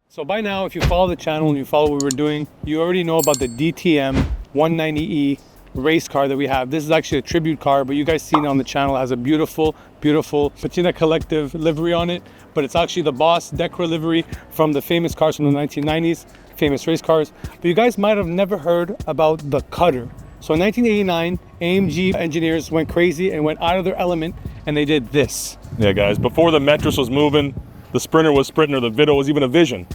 So by now, if you follow the channel and you follow what we're doing, you already know about the DTM 190E race car that we have. This is actually a tribute car, but you guys seen it on the channel. It has a beautiful, beautiful Patina Collective livery on it, but it's actually the Boss Decra livery from the famous cars from the 1990s, famous race cars. But you guys might have never heard about the Cutter. So in 1989, AMG engineers went crazy and went out of their element, and they did this. Yeah, guys, before the Metris was moving, the Sprinter was Sprinter, or the Vito was even a Vision.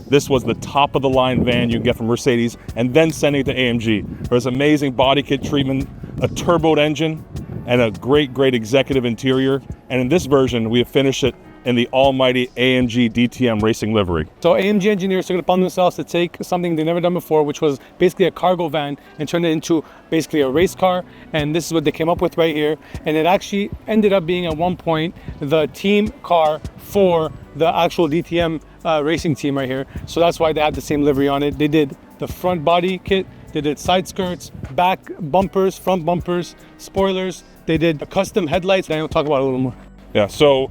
This was the top of the line van you can get from Mercedes, and then sending it to AMG. There's amazing body kit treatment, a turboed engine, and a great, great executive interior. And in this version, we have finished it in the almighty AMG DTM racing livery. So AMG engineers took it upon themselves to take something they've never done before, which was basically a cargo van, and turn it into basically a race car. And this is what they came up with right here. And it actually ended up being at one point the team car for the actual DTM racing team right here. So that's why they had the same livery on it. They did the front body kit, they did side skirts, back bumpers, front bumpers, spoilers. They did custom headlights. And I'll talk about it a little more. Yeah, so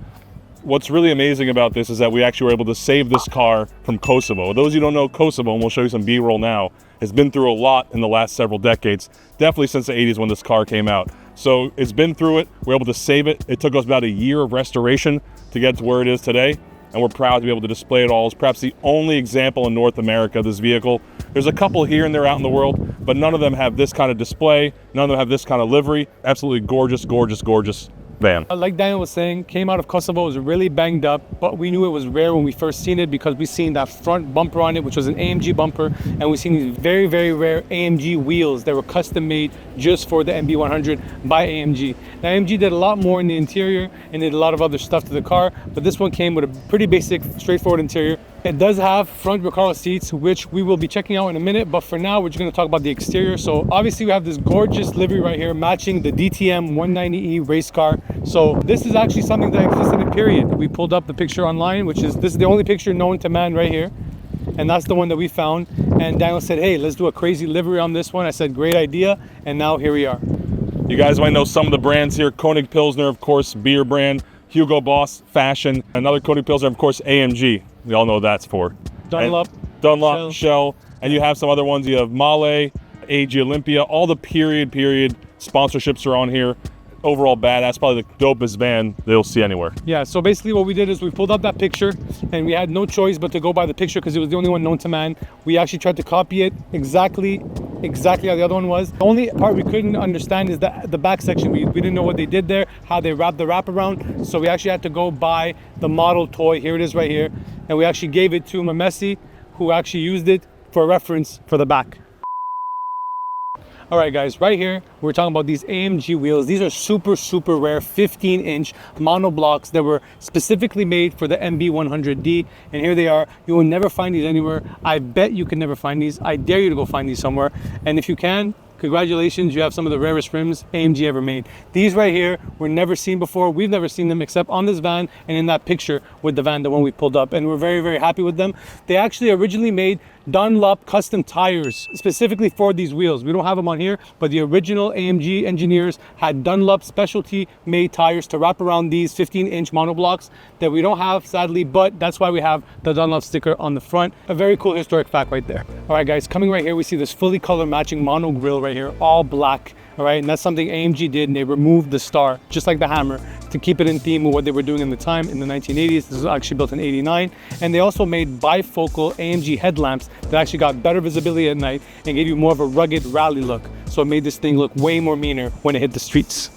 what's really amazing about this is that we actually were able to save this car from Kosovo. Those of you who don't know Kosovo, and we'll show you some B-roll now, has been through a lot in the last several decades, definitely since the 80s when this car came out. So it's been through it, we're able to save it. It took us about a year of restoration to get to where it is today, and we're proud to be able to display it all. It's perhaps the only example in North America of this vehicle. There's a couple here and there out in the world, but none of them have this kind of display, none of them have this kind of livery. Absolutely gorgeous, gorgeous, gorgeous van. Like Daniel was saying, came out of Kosovo, was really banged up, but we knew it was rare when we first seen it because we seen that front bumper on it, which was an AMG bumper, and we seen these very, very rare AMG wheels that were custom made just for the MB100 by AMG. Now AMG did a lot more in the interior and did a lot of other stuff to the car, but this one came with a pretty basic, straightforward interior. It does have front Recaro seats, which we will be checking out in a minute, but for now, we're just gonna talk about the exterior. So obviously we have this gorgeous livery right here, matching the DTM 190E race car. So this is actually something that existed in period. We pulled up the picture online, this is the only picture known to man right here. And that's the one that we found. And Daniel said, hey, let's do a crazy livery on this one. I said, great idea. And now here we are. You guys might know some of the brands here. Koenig Pilsner, of course, beer brand. Hugo Boss, fashion. Another Koenig Pilsner, of course, AMG. We all know that's for. Dunlop, Shell. And you have some other ones. You have Mahle, AG Olympia. All the period sponsorships are on here. Overall badass, probably the dopest van they'll see anywhere. Yeah, so basically what we did is we pulled up that picture and we had no choice but to go by the picture because it was the only one known to man. We actually tried to copy it exactly how the other one was. The only part we couldn't understand is the back section. We didn't know what they did there, how they wrapped the wrap around. So we actually had to go buy the model toy. Here it is right here. And we actually gave it to Mamesi, who actually used it for reference for the back. All right, guys, right here, we're talking about these AMG wheels. These are super, super rare 15-inch monoblocks that were specifically made for the MB100D. And here they are. You will never find these anywhere. I bet you can never find these. I dare you to go find these somewhere. And if you can, congratulations, you have some of the rarest rims AMG ever made. These right here were never seen before. We've never seen them except on this van and in that picture with the van, the one we pulled up. And we're very, very happy with them. They actually originally made Dunlop custom tires specifically for these wheels. We don't have them on here, but the original AMG engineers had Dunlop specialty made tires to wrap around these 15-inch monoblocks that we don't have, sadly, but that's why we have the Dunlop sticker on the front. A very cool historic fact right there. All right, guys, coming right here, we see this fully color matching mono grille right here, all black. All right, and that's something AMG did, and they removed the star, just like the Hammer, to keep it in theme with what they were doing in the time in the 1980s. This was actually built in '89, and they also made bifocal AMG headlamps that actually got better visibility at night and gave you more of a rugged rally look. So it made this thing look way more meaner when it hit the streets.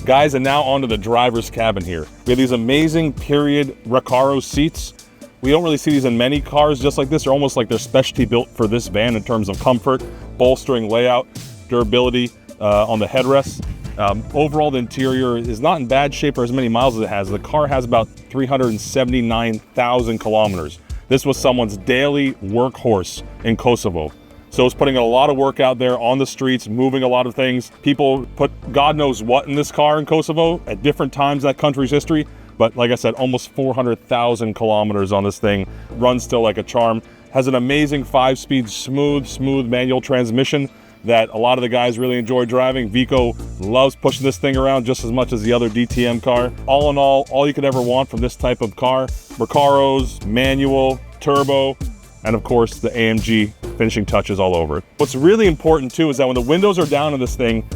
Guys, and now onto the driver's cabin here. We have these amazing period Recaro seats. We don't really see these in many cars just like this. They're almost like they're specialty built for this van in terms of comfort, bolstering, layout, durability on the headrests. Overall, the interior is not in bad shape for as many miles as it has. The car has about 379,000 kilometers. This was someone's daily workhorse in Kosovo. So it's putting a lot of work out there on the streets, moving a lot of things. People put God knows what in this car in Kosovo at different times in that country's history. But like I said, almost 400,000 kilometers on this thing. Runs still like a charm. Has an amazing 5-speed smooth manual transmission that a lot of the guys really enjoy driving. Vico loves pushing this thing around just as much as the other DTM car. All in all you could ever want from this type of car. Recaros, manual, turbo, and of course the AMG finishing touches all over it. What's really important too is that when the windows are down in this thing,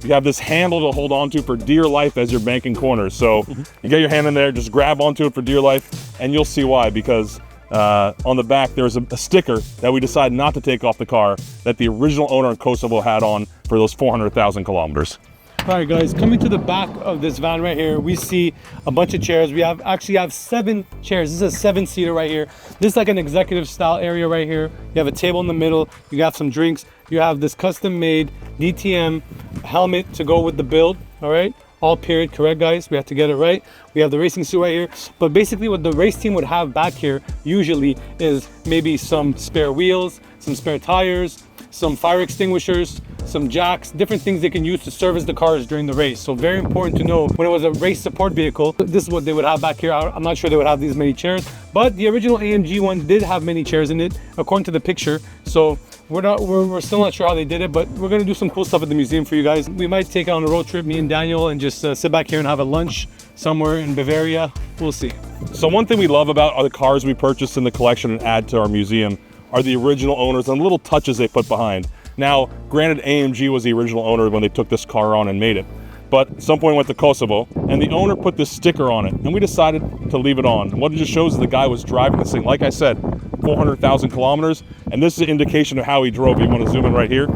you have this handle to hold onto for dear life as you're banking corners. So you get your hand in there, just grab onto it for dear life, and you'll see why, because on the back there's a sticker that we decided not to take off the car that the original owner in Kosovo had on for those 400,000 kilometers. All right, guys, coming to the back of this van right here, we see a bunch of chairs. We actually have 7 chairs. This is a 7-seater right here. This is like an executive style area right here. You have a table in the middle. You have some drinks. You have this custom made DTM helmet to go with the build. All right, all period correct, guys. We have to get it right. We have the racing suit right here. But basically what the race team would have back here usually is maybe some spare wheels, some spare tires, some fire extinguishers, some jacks, different things they can use to service the cars during the race. So very important to know when it was a race support vehicle, this is what they would have back here. I'm not sure they would have these many chairs, but the original AMG one did have many chairs in it, according to the picture. So we're still not sure how they did it, but we're gonna do some cool stuff at the museum for you guys. We might take it on a road trip, me and Daniel, and just sit back here and have a lunch somewhere in Bavaria. We'll see. So one thing we love about the cars we purchased in the collection and add to our museum are the original owners and little touches they put behind. Now, granted, AMG was the original owner when they took this car on and made it, but at some point went to Kosovo, and the owner put this sticker on it, and we decided to leave it on. And what it just shows is the guy was driving this thing, like I said, 400,000 kilometers, and this is an indication of how he drove. You want to zoom in right here.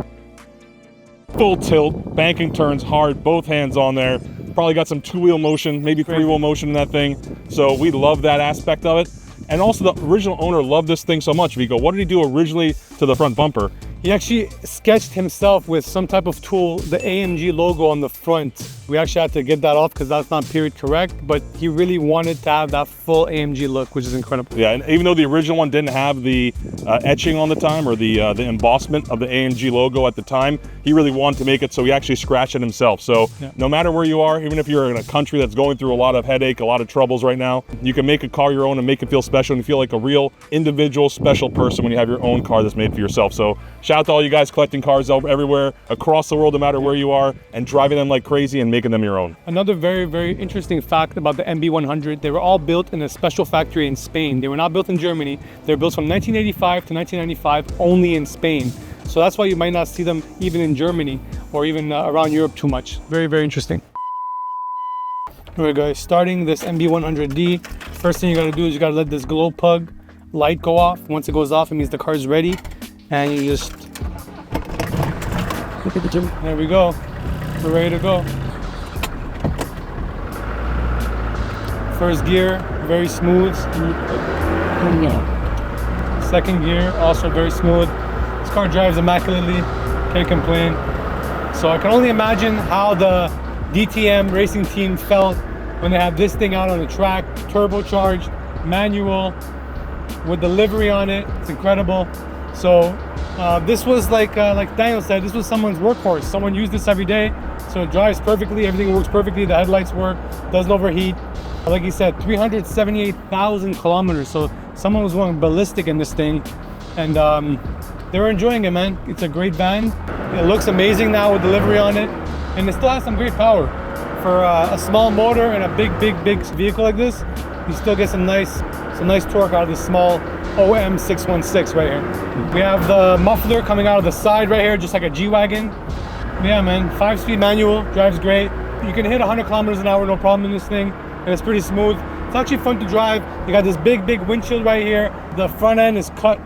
Full tilt, banking turns hard, both hands on there. Probably got some 2-wheel motion, maybe 3-wheel motion in that thing. So we love that aspect of it. And also the original owner loved this thing so much. Vico, what did he do originally to the front bumper? He actually sketched himself with some type of tool, the AMG logo on the front. We actually had to get that off because that's not period correct, but he really wanted to have that full AMG look, which is incredible. Yeah, and even though the original one didn't have the etching on the time, or the embossment of the AMG logo at the time, he really wanted to make it, so he actually scratched it himself. So yeah, no matter where you are, even if you're in a country that's going through a lot of headache, a lot of troubles right now, you can make a car your own and make it feel special and feel like a real individual special person when you have your own car that's made for yourself. So shout out to all you guys collecting cars everywhere across the world, no matter where you are, and driving them like crazy and making them your own. Another very, very interesting fact about the MB100, they were all built in a special factory in Spain. They were not built in Germany. They were built from 1985 to 1995 only in Spain. So that's why you might not see them even in Germany or even around Europe too much. Very, very interesting. All right, guys, starting this MB100D, first thing you gotta do is you gotta let this glow plug light go off. Once it goes off, it means the car's ready. And you just, there we go. We're ready to go. First gear, very smooth. Second gear, also very smooth. This car drives immaculately, can't complain. So I can only imagine how the DTM racing team felt when they have this thing out on the track, turbocharged, manual, with the livery on it. It's incredible. So this was like Daniel said, this was someone's workhorse. Someone used this every day, so it drives perfectly, everything works perfectly, the headlights work, doesn't overheat. Like he said, 378,000 kilometers, so someone was going ballistic in this thing, and they were enjoying it, man. It's a great van. It looks amazing now with the livery on it, and it still has some great power. For a small motor and a big vehicle like this, you still get some nice torque out of this small OM616 right here. We have the muffler coming out of the side right here, just like a G-Wagon. Yeah, man, 5-speed manual, drives great. You can hit 100 kilometers an hour, no problem in this thing, and it's pretty smooth. It's actually fun to drive. You got this big windshield right here. The front end is cut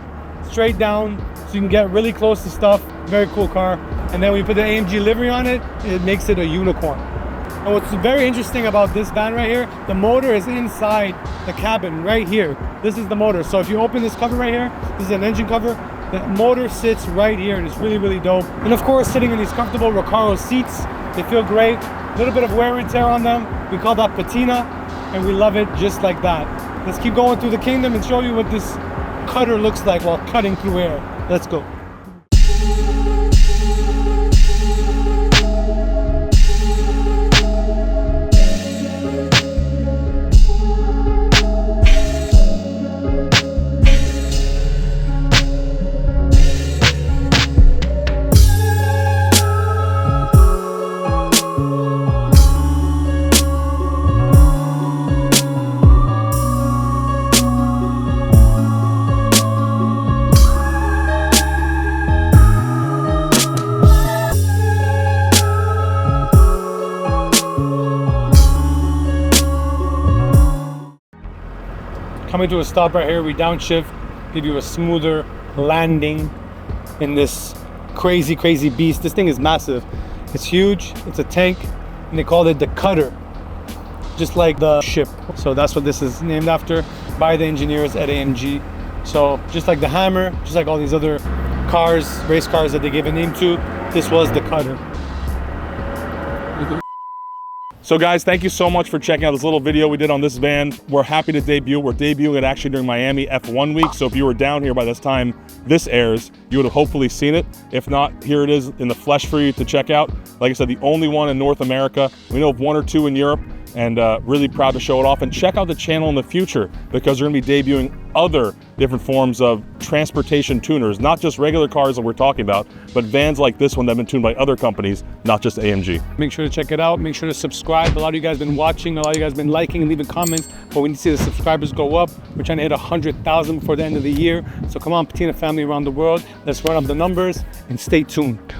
straight down, so you can get really close to stuff. Very cool car. And then when you put the AMG livery on it, it makes it a unicorn. And what's very interesting about this van right here, the motor is inside the cabin right here. This is the motor. So if you open this cover right here, this is an engine cover, the motor sits right here, and it's really, really dope. And of course, sitting in these comfortable Recaro seats, They feel great. A little bit of wear and tear on them. We call that patina, and we love it just like that. Let's keep going through the kingdom and show you what this cutter looks like while cutting through air. Let's go. Coming to a stop right here, we downshift, give you a smoother landing in this crazy beast. This thing is massive. It's huge, it's a tank, and they called it the Cutter, just like the ship. So that's what this is named after by the engineers at AMG. So just like the Hammer, just like all these other cars, race cars that they gave a name to, this was the Cutter. So guys, thank you so much for checking out this little video we did on this van. We're happy to debut. We're debuting it actually during Miami F1 week. So if you were down here by this time this airs, you would have hopefully seen it. If not, here it is in the flesh for you to check out. Like I said, the only one in North America. We know of one or two in Europe, and really proud to show it off. And check out the channel in the future, because we're gonna be debuting other different forms of transportation tuners, not just regular cars that we're talking about, but vans like this one that have been tuned by other companies, not just AMG. Make sure to check it out. Make sure to subscribe. A lot of you guys have been watching. A lot of you guys have been liking and leaving comments, but we need to see the subscribers go up. We're trying to hit 100,000 before the end of the year. So come on, Patina family around the world. Let's run up the numbers and stay tuned.